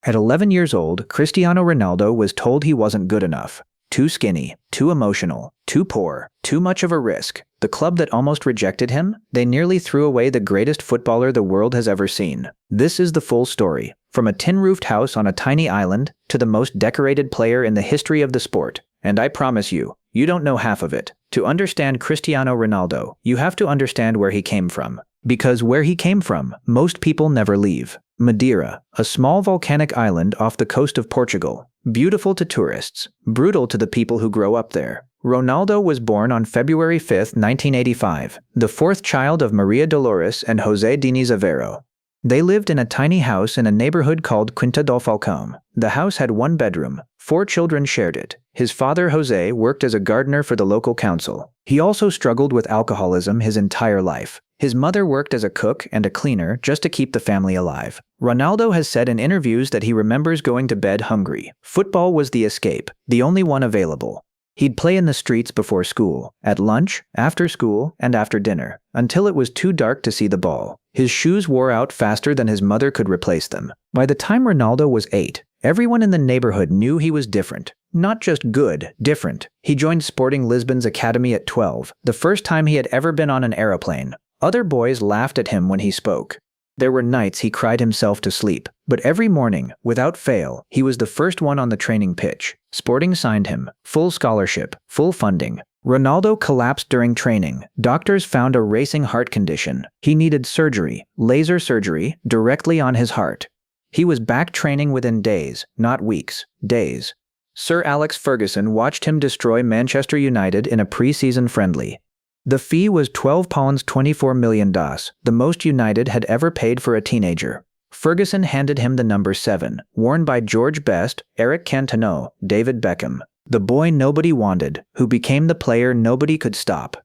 At 11 years old, Cristiano Ronaldo was told he wasn't good enough. Too skinny, too emotional, too poor, too much of a risk. The club that almost rejected him, they nearly threw away the greatest footballer the world has ever seen. This is the full story. From a tin-roofed house on a tiny island to the most decorated player in the history of the sport. And I promise you, you don't know half of it. To understand Cristiano Ronaldo, you have to understand where he came from. Because where he came from, most people never leave. Madeira, a small volcanic island off the coast of Portugal. Beautiful to tourists, brutal to the people who grow up there. Ronaldo was born on February 5, 1985, the fourth child of Maria Dolores and José Diniz Aveiro. They lived in a tiny house in a neighborhood called Quinta do Falcão. The house had one bedroom. 4 children shared it. His father, José, worked as a gardener for the local council. He also struggled with alcoholism his entire life. His mother worked as a cook and a cleaner just to keep the family alive. Ronaldo has said in interviews that he remembers going to bed hungry. Football was the escape, the only one available. He'd play in the streets before school, at lunch, after school, and after dinner, until it was too dark to see the ball. His shoes wore out faster than his mother could replace them. By the time Ronaldo was 8, everyone in the neighborhood knew he was different. Not just good, different. He joined Sporting Lisbon's academy at 12, the first time he had ever been on an aeroplane. Other boys laughed at him when he spoke. There were nights he cried himself to sleep, but every morning, without fail, he was the first one on the training pitch. Sporting signed him, full scholarship, full funding. Ronaldo collapsed during training. Doctors found a racing heart condition. He needed surgery, laser surgery, directly on his heart. He was back training within days, not weeks, days. Sir Alex Ferguson watched him destroy Manchester United in a pre-season friendly. The fee was £12.24 million, the most United had ever paid for a teenager. Ferguson handed him the number 7, worn by George Best, Eric Cantona, David Beckham. The boy nobody wanted, who became the player nobody could stop.